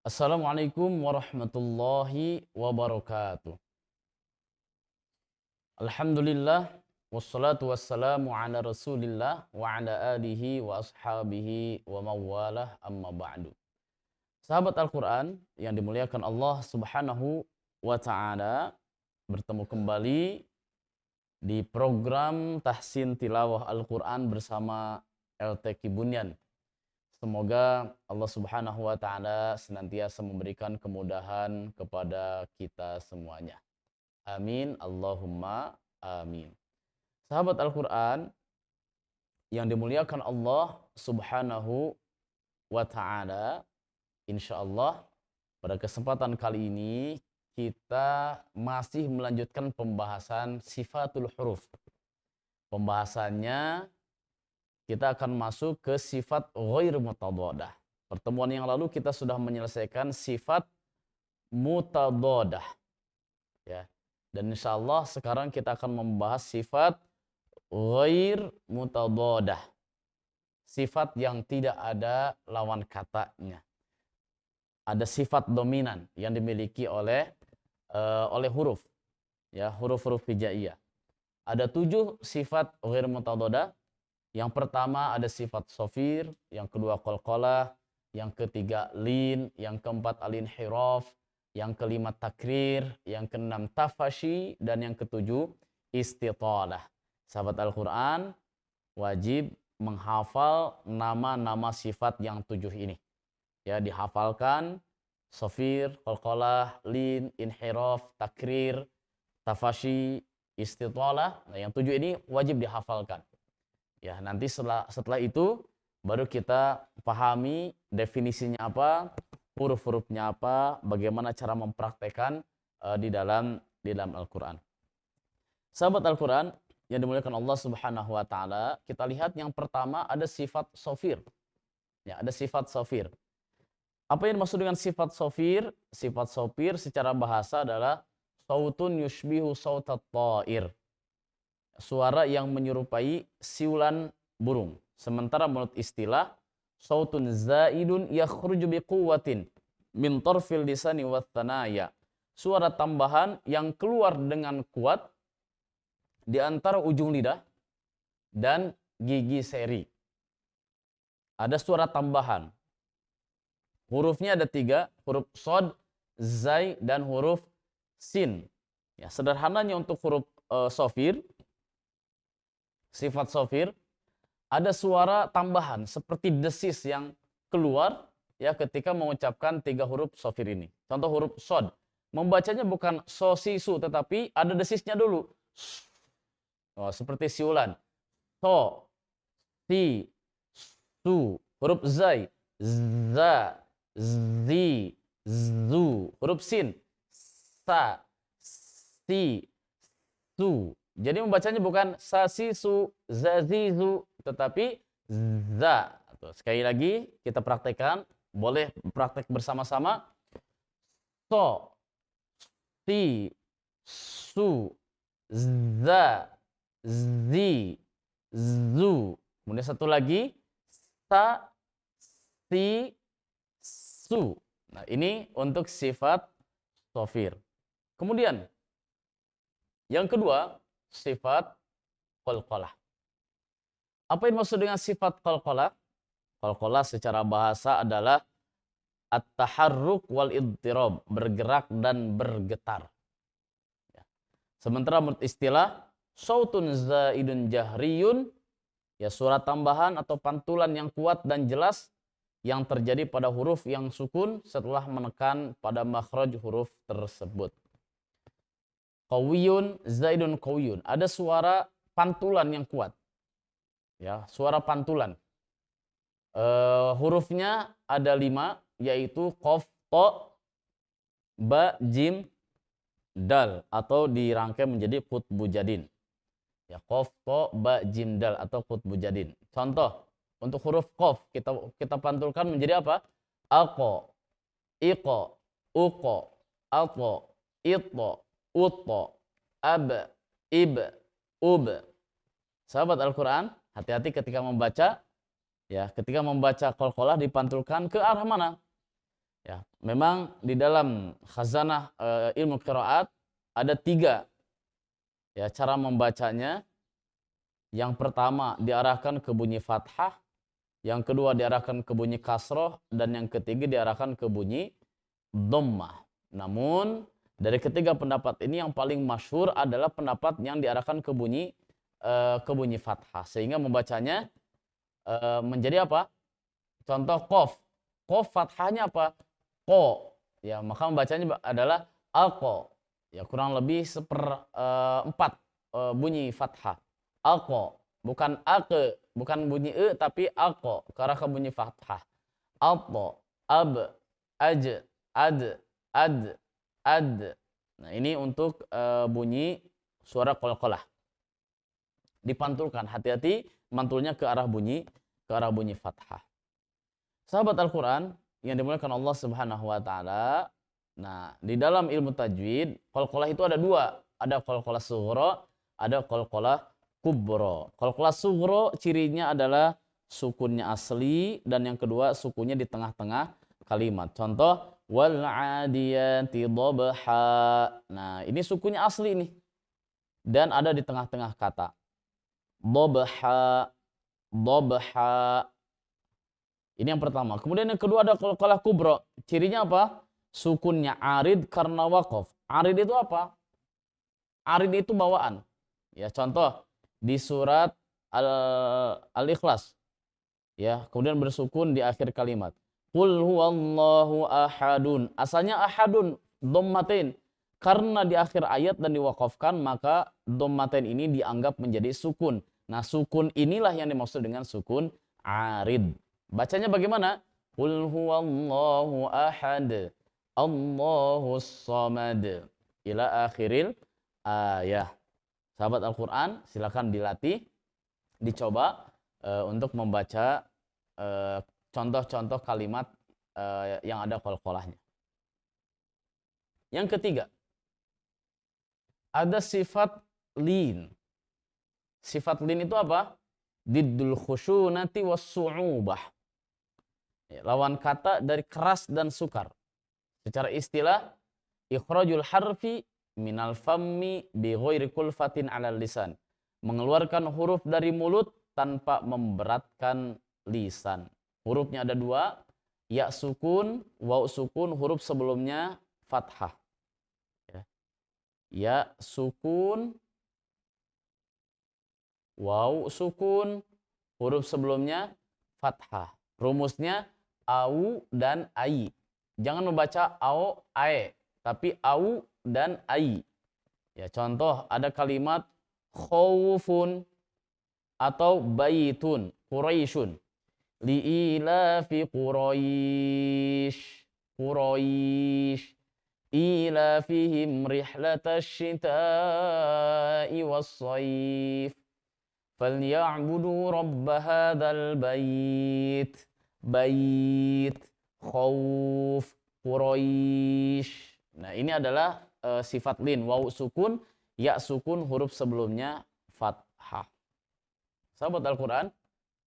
Assalamualaikum warahmatullahi wabarakatuh. Alhamdulillah wassalatu wassalamu ala Rasulillah wa ala alihi wa ashabihi wa mawalah amma ba'du. Sahabat Al-Qur'an yang dimuliakan Allah Subhanahu wa taala, bertemu kembali di program Tahsin Tilawah Al-Qur'an bersama LTQ Bunyan. Semoga Allah Subhanahu wa taala senantiasa memberikan kemudahan kepada kita semuanya. Amin Allahumma amin. Sahabat Al-Qur'an yang dimuliakan Allah Subhanahu wa taala, insyaallah pada kesempatan kali ini kita masih melanjutkan pembahasan sifatul huruf. Pembahasannya kita akan masuk ke sifat ghair mutadhadah. Pertemuan yang lalu kita sudah menyelesaikan sifat mutadhadah, ya. Dan insyaallah sekarang kita akan membahas sifat ghair mutadhadah. Sifat yang tidak ada lawan katanya. Ada sifat dominan yang dimiliki oleh huruf, ya, huruf-huruf hijaiyah. Ada 7 sifat ghair mutadhadah. Yang pertama ada sifat sofir, yang kedua qalqalah, yang ketiga lin, yang keempat al-inhiraf, yang kelima takrir, yang keenam tafashi, dan yang ketujuh istitalah. Sahabat Al-Quran wajib menghafal nama-nama sifat yang 7 ini. Ya, dihafalkan sofir, qalqalah, lin, inhiraf, takrir, tafashi, istitalah. Nah, yang 7 ini wajib dihafalkan. Ya, nanti setelah itu baru kita pahami definisinya apa, huruf-hurufnya apa, bagaimana cara mempraktekkan di dalam Al-Qur'an. Sahabat Al-Qur'an yang dimuliakan Allah Subhanahu wa taala, kita lihat yang pertama ada sifat sofir. Ya, ada sifat sofir. Apa yang dimaksud dengan sifat sofir? Sifat sofir secara bahasa adalah sautun yushbihu sautat ta'ir. Suara yang menyerupai siulan burung. Sementara menurut istilah sautun zaidun yakhruju biquwwatin min tarfil lisani wathanaya. Suara tambahan yang keluar dengan kuat di antara ujung lidah dan gigi seri. Ada suara tambahan. Hurufnya ada 3, huruf shad, zai, dan huruf sin. Ya, sederhananya untuk huruf sofir, sifat sofir, ada suara tambahan seperti desis yang keluar, ya, ketika mengucapkan 3 huruf sofir ini. Contoh huruf shad, membacanya bukan so si su, tetapi ada desisnya dulu. Oh, seperti siulan. So, si, su. Huruf zai, za, zi, zu. Huruf sin, sa, si, su. Jadi membacanya bukan sasisu, zazizu, tetapi za. Sekali lagi kita praktekkan, boleh praktek bersama-sama. So, si, su, za, zi, zu. Kemudian satu lagi, sa, si, su. Nah, ini untuk sifat sofir. Kemudian yang kedua, sifat qalqalah. Apa yang maksud dengan sifat qalqalah? Qalqalah secara bahasa adalah at-taharruk wal idtirab, bergerak dan bergetar. Ya. Sementara menurut istilah sautun zaidun jahriyun, ya, suara tambahan atau pantulan yang kuat dan jelas yang terjadi pada huruf yang sukun setelah menekan pada makhraj huruf tersebut. Qawiyun, zaidun qawiyun. Ada suara pantulan yang kuat. Ya, suara pantulan. Hurufnya ada 5, yaitu qaf, ta, ba, jim, dal, atau dirangkai menjadi qutbu jadin. Ya, qaf, ta, ba, jim, dal, atau qutbu jadin. Contoh, untuk huruf qaf kita pantulkan menjadi apa? Aqa, iqa, uqa, ata, ita, utto, ab, ib, ub. Sahabat Al-Quran, hati-hati ketika membaca. Ya, ketika membaca qalqalah dipantulkan ke arah mana? Ya, memang di dalam khazanah ilmu qiraat ada 3 ya cara membacanya. Yang pertama diarahkan ke bunyi fathah, yang kedua diarahkan ke bunyi kasroh, dan yang ketiga diarahkan ke bunyi dhammah. Namun dari ketiga pendapat ini yang paling masyhur adalah pendapat yang diarahkan ke bunyi fathah, sehingga membacanya menjadi apa? Contoh qaf. Qaf fathahnya apa? Ko. Ya, maka membacanya adalah alqa. Ya, kurang lebih seperempat bunyi fathah. Alqa, bukan ake, bukan bunyi tapi alqa, karena ke bunyi fathah. Alqa, ab, aj, ad, ad. Nah, ini untuk bunyi suara qalqalah. Dipantulkan, hati-hati mantulnya ke arah bunyi fathah. Sahabat Al-Qur'an yang dimuliakan Allah Subhanahu wa taala. Nah, di dalam ilmu tajwid, qalqalah itu ada 2. Ada qalqalah sughra, ada qalqalah kubra. Qalqalah sughra cirinya adalah sukunnya asli, dan yang kedua sukunnya di tengah-tengah kalimat. Contoh wal 'adiyati dhabha. Nah, ini sukunnya asli nih. Dan ada di tengah-tengah kata. Dhabha, dhabha. Ini yang pertama. Kemudian yang kedua ada qalqalah kubra. Cirinya apa? Sukunnya arid karena waqaf. Arid itu apa? Arid itu bawaan. Ya, contoh di surat Al-Ikhlas. Ya, kemudian bersukun di akhir kalimat. Qul huwallahu ahadun. Asalnya ahadun, dhammatain. Karena di akhir ayat dan diwaqafkan, maka dhammatain ini dianggap menjadi sukun. Nah, sukun inilah yang dimaksud dengan sukun arid. Bacanya bagaimana? Qul huwallahu ahad, Allahus samad. Ila akhiril ayah. Sahabat Al-Quran, silakan dilatih, dicoba untuk membaca contoh-contoh kalimat yang ada qalqalahnya. Yang ketiga, ada sifat lin. Sifat lin itu apa? Diddul khusyunati was-su'ubah. Lawan kata dari keras dan sukar. Secara istilah, ikhrajul harfi minal fammi bi ghairi kulfatin 'alal lisan. Mengeluarkan huruf dari mulut tanpa memberatkan lisan. Hurufnya ada 2, ya sukun, waw sukun, huruf sebelumnya fathah. Ya sukun, waw sukun, huruf sebelumnya fathah. Rumusnya au dan ai. Jangan membaca au, ae, tapi au dan ai. Ya, contoh ada kalimat khaufun atau baitun, Quraisyun. Li'ilafi Quraish, Quraish. Ilafihim rihlatash shita'i was-sayf. Falya'budu rabb hadzal bait. Bait, khauf, Quraish. Nah, ini adalah sifat lin, waw sukun, ya sukun, huruf sebelumnya fathah. Sahabat Al-Quran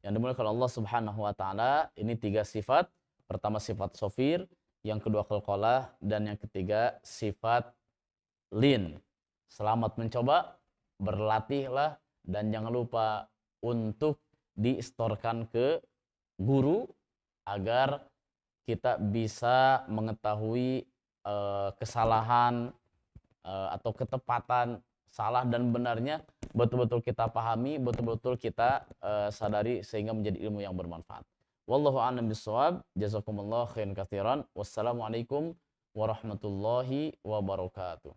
yang dimuliakan Allah Subhanahu wa taala, ini 3 sifat. Pertama sifat sofir, yang kedua qalqalah, dan yang ketiga sifat lin. Selamat mencoba, berlatihlah, dan jangan lupa untuk di-storekan ke guru agar kita bisa mengetahui kesalahan atau ketepatan, salah dan benarnya betul-betul kita pahami, betul-betul kita sadari sehingga menjadi ilmu yang bermanfaat. Wallahu a'lam bishawab. Jazakumullah khairan katsiran. Wassalamualaikum warahmatullahi wabarakatuh.